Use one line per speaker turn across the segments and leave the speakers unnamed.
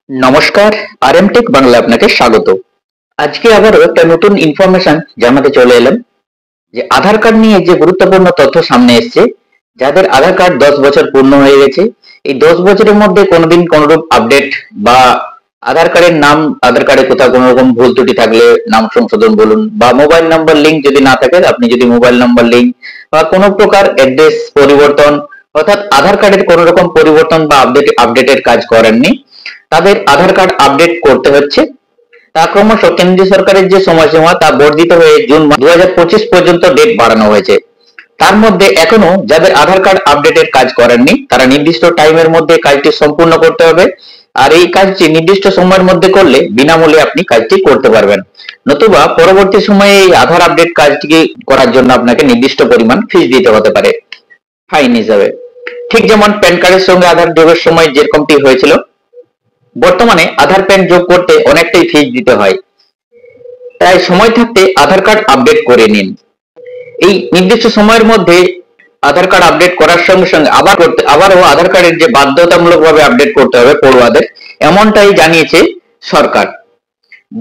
নমস্কার, RM take Bangla আপনাকে স্বাগত। আজকে আবারও একটা নতুন ইনফরমেশন জানাতে চলে এলাম যে আধার কার্ড নিয়ে যে গুরুত্বপূর্ণ তথ্য সামনে এসেছে। যাদের আধার কার্ড 10 বছর পূর্ণ হয়ে গেছে, এই 10 বছরের মধ্যে কোনোদিন কোনোরূপ আপডেট বা আধার কার্ডের নাম, আধার কার্ডে কোথাও কোনো রকম ভুল ত্রুটি থাকলে নাম সংশোধন বলুন, বা মোবাইল নাম্বার লিঙ্ক যদি না থাকে, আপনি যদি মোবাইল নাম্বার লিঙ্ক বা কোনো প্রকার অ্যাড্রেস পরিবর্তন, অর্থাৎ আধার কার্ডের কোনো রকম পরিবর্তন বা আপডেটের কাজ করেননি, তাদের আধার কার্ড আপডেট করতে হচ্ছে। তা ক্রমশ কেন্দ্রীয় সরকারের যে সময়সীমা তা বর্ধিত হয়ে জুন 2025 পর্যন্ত ডেট বাড়ানো হয়েছে। তার মধ্যে এখনো যাদের আধার কার্ড আপডেটের কাজ করেননি, তারা নির্দিষ্ট টাইমের মধ্যে কাজটি সম্পূর্ণ করতে হবে। আর এই কাজটি নির্দিষ্ট সময়ের মধ্যে করলে বিনামূল্যে আপনি কাজটি করতে পারবেন। নতুবা পরবর্তী সময়ে এই আধার আপডেট কাজটিকে করার জন্য আপনাকে নির্দিষ্ট পরিমাণ ফিস দিতে হতে পারে ফাইন হিসাবে। ঠিক যেমন প্যান কার্ডের সঙ্গে আধার যোগের সময় যেরকমটি হয়েছিল, বর্তমানে আধার প্যান যোগ করতে অনেকটাই ফিস দিতে হয়। তাই সময় থাকতে আধার কার্ড আপডেট করে নিন। এই নির্দিষ্ট সময়ের মধ্যে আধার কার্ড আপডেট করার সঙ্গে সঙ্গে আবারও আধার কার্ডের যে বাধ্যতামূলকভাবে আপডেট করতে হবে পড়ুয়াদের, এমনটাই জানিয়েছে সরকার।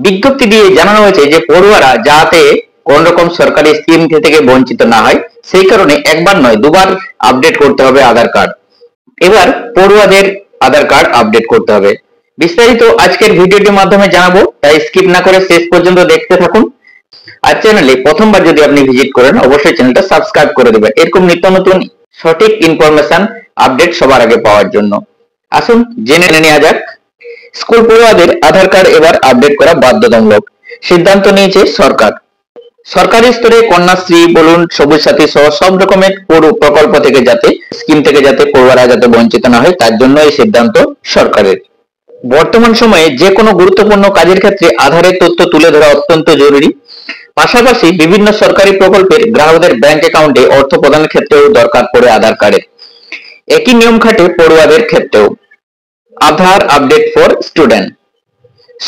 বিজ্ঞপ্তি দিয়ে জানানো হয়েছে যে পড়ুয়ারা যাতে কোন রকম সরকারি স্কিম থেকে বঞ্চিত না হয়, সেই কারণে একবার নয় দুবার আপডেট করতে হবে আধার কার্ড। এবার পড়ুয়াদের আধার কার্ড আপডেট করতে হবে। বিস্তারিত আজকের ভিডিওটির মাধ্যমে জানাবো, তাই স্কিপ না করে শেষ পর্যন্ত দেখতে থাকুন। আর চ্যানেলে প্রথমবার যদি আপনি ভিজিট করেন, অবশ্যই চ্যানেলটা সাবস্ক্রাইব করে দেবেন এরকম নিত্য নতুন সঠিক ইনফরমেশন আপডেট সবার আগে পাওয়ার জন্য। আসুন জেনে নেওয়া যাক। স্কুল পড়ুয়াদের আধার কার্ড এবার আপডেট করা বাধ্যতামূলক সিদ্ধান্ত নিয়েছে সরকার। সরকারি স্তরে কন্যাশ্রী বলুন, সবুজ সাথী সহ সব রকমের প্রকল্প থেকে স্কিম থেকে যাতে পড়ুয়ারা যাতে বঞ্চিত না হয়, তার জন্য এই সিদ্ধান্ত সরকারের। বর্তমান সময়ে যে কোনো গুরুত্বপূর্ণ কাজের ক্ষেত্রে আধারের তথ্য তুলে ধরা অত্যন্ত জরুরি। পাশাপাশি বিভিন্ন সরকারি প্রকল্পের গ্রাহকদের ব্যাংক অ্যাকাউন্টে অর্থ প্রদানের ক্ষেত্রেও দরকার পড়ে আধার কার্ডের। একই নিয়ম খাটে পড়ুয়াদের ক্ষেত্রেও। আধার আপডেট ফর স্টুডেন্ট।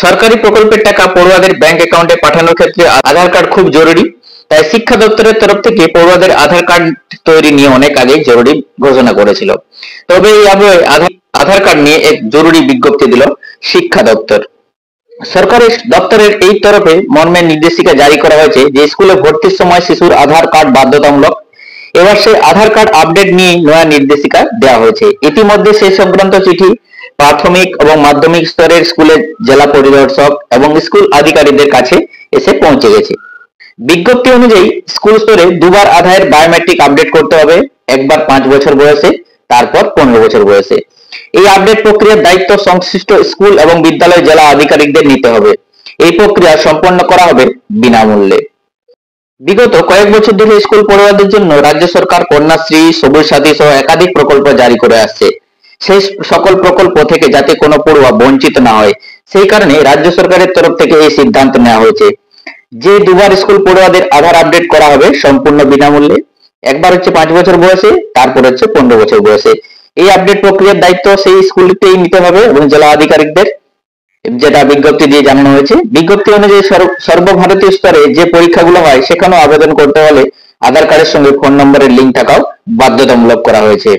সরকারি প্রকল্পের টাকা পড়ুয়াদের ব্যাংক অ্যাকাউন্টে পাঠানোর ক্ষেত্রে আধার কার্ড খুব জরুরি। তাই শিক্ষা দপ্তরের তরফ থেকে পড়ুয়াদের আধার কার্ড তৈরি নিয়ে অনেক আগে জরুরি ঘোষণা করেছিল। তবে এই আধার কার্ড নিয়ে এক জরুরি বিজ্ঞপ্তি দিল শিক্ষা দপ্তর। সরকারি দপ্তরের এই তরফে মর্মে নির্দেশিকা জারি করা হয়েছে যে স্কুলে ভর্তির সময় শিশুর আধার কার্ড বাধ্যতামূলক। এবার সেই আধার কার্ড আপডেট নিয়ে নয়া নির্দেশিকা দেওয়া হয়েছে। ইতিমধ্যে সেই সংক্রান্ত চিঠি প্রাথমিক এবং মাধ্যমিক স্তরের স্কুলের জেলা পরিদর্শক এবং স্কুল আধিকারিকদের কাছে এসে পৌঁছে গেছে। বিজ্ঞপ্তি অনুযায়ী স্কুল স্তরে দুবার আধারের বায়োমেট্রিক আপডেট করতে হবে, একবার 5 বছর বয়সে, তারপর 15 বছর বয়সে। এই আপডেট প্রক্রিয়ার দায়িত্ব সংশ্লিষ্ট স্কুল এবং বিদ্যালয় জেলা আধিকারিকদের নিতে হবে। এই প্রক্রিয়া সম্পন্ন করা হবে বিনামূল্যে। বিগত কয়েক বছর ধরে স্কুল পড়ুয়াদের জন্য রাজ্য সরকার কন্যাশ্রী, সবুজ সাথী সহ একাধিক প্রকল্প জারি করে আসছে। সেই সকল প্রকল্প থেকে যাতে কোনো পড়ুয়া বঞ্চিত না হয়, সেই কারণে রাজ্য সরকারের তরফ থেকে এই সিদ্ধান্ত নেওয়া হয়েছে যে দুবার স্কুল পড়ুয়াদের আধার আপডেট করা হবে সম্পূর্ণ বিনামূল্যে। একবার হচ্ছে 5 বছর বয়সে, তারপর হচ্ছে 15 বছর বয়সে। এই আপডেট প্রক্রিয়ার দায়িত্ব সেই স্কুলতেই নিতে হবে এবং জেলা আধিকারিকদের, যেটা বিজ্ঞপ্তি দিয়ে জানানো হয়েছে। বিজ্ঞপ্তি অনুযায়ী সর্বভারতীয় স্তরে যে পরীক্ষাগুলো হয় সেখানেও আবেদন করতে হলে আধার কার্ডের সঙ্গে ফোন নম্বরের লিঙ্ক থাকাও বাধ্যতামূলক করা হয়েছে।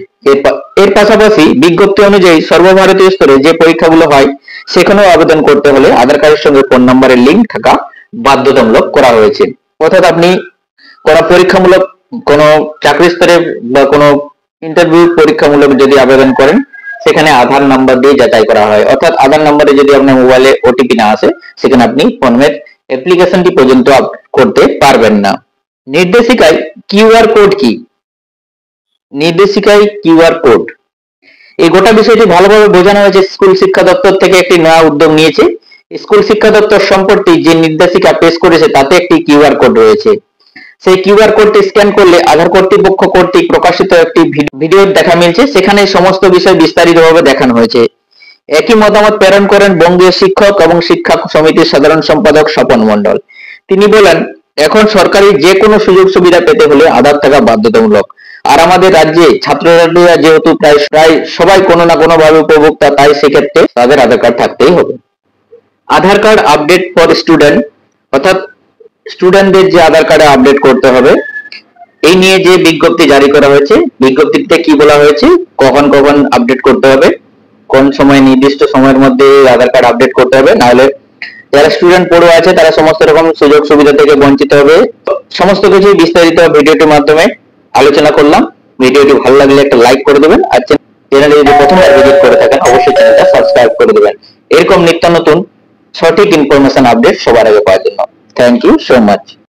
এর পাশাপাশি বিজ্ঞপ্তি অনুযায়ী সর্বভারতীয় স্তরে যে পরীক্ষাগুলো হয় সেখানেও আবেদন করতে হলে আধার কার্ডের সঙ্গে ফোন নম্বরের লিঙ্ক থাকা বাধ্যতামূলক করা হয়েছে। অর্থাৎ আপনি কোনো পরীক্ষামূলক কোনো চাকরি স্তরে বা কোনো ইন্টারভিউ পরীক্ষামূলক যদি আবেদন করেন, সেখানে আধার নাম্বার দিয়ে যাচাই করা হয়। অর্থাৎ আধার নাম্বারে যদি আপনার মোবাইলে ওটিপি না আসে, সেখানে আপনি ফর্মের অ্যাপ্লিকেশনটি পর্যন্ত করতে পারবেন না। নির্দেশিকায় কিউআর কোড কি? নির্দেশিকায় কিউআর কোড, এই গোটা বিষয়টি ভালোভাবে বোঝানো হয়েছে। স্কুল শিক্ষা দপ্তর থেকে একটি নয়া উদ্যোগ নিয়েছে। স্কুল শিক্ষা দপ্তর সম্প্রতি যে নির্দেশিকা পেশ করেছে তাতে একটি কিউআর কোড রয়েছে। সেই কিউআর কোডটি স্ক্যান করলে আধার কর্তৃপক্ষ কর্তৃক প্রকাশিত একটি ভিডিও দেখা মিলছে। সেখানে সমস্ত বিষয় বিস্তারিতভাবে দেখানো হয়েছে। একই মতামত প্রেরণ করেন বঙ্গীয় শিক্ষক এবং শিক্ষা সমিতির সাধারণ সম্পাদক স্বপন মণ্ডল। তিনি বলেন, এখন সরকারি যে কোনো সুযোগ সুবিধা পেতে হলে আধার থাকা বাধ্যতামূলক। আর আমাদের রাজ্যে ছাত্রছাত্রীরা যেহেতু প্রায় সবাই কোনো না কোনো ভাবে উপভোক্তা, তাই সেক্ষেত্রে তাদের আধার কার্ড থাকতেই হবে। আধার কার্ড আপডেট ফর স্টুডেন্ট, অর্থাৎ স্টুডেন্টদের যে আধার কার্ডে আপডেট করতে হবে, এই নিয়ে যে বিজ্ঞপ্তি জারি করা হয়েছে, বিজ্ঞপ্তিতে কি বলা হয়েছে, কখন কখন আপডেট করতে হবে। কোন সময় নির্দিষ্ট সময়ের মধ্যে আধার কার্ড আপডেট করতে হবে, নাহলে যারা স্টুডেন্ট পড়ুয়া আছে তারা সমস্ত রকম সুযোগ সুবিধা থেকে বঞ্চিত হবে। সমস্ত কিছু বিস্তারিত ভিডিওটির মাধ্যমে আলোচনা করলাম। ভিডিওটি ভালো লাগলে একটা লাইক করে দেবেন, আর চ্যানেলে যদি প্রথমবার ভিজিট করে থাকেন অবশ্যই চ্যানেলটা সাবস্ক্রাইব করে দেবেন এরকম নিত্য নতুন সঠিক ইনফরমেশন আপডেট সবার আগে পাওয়ার জন্য। Thank you so much.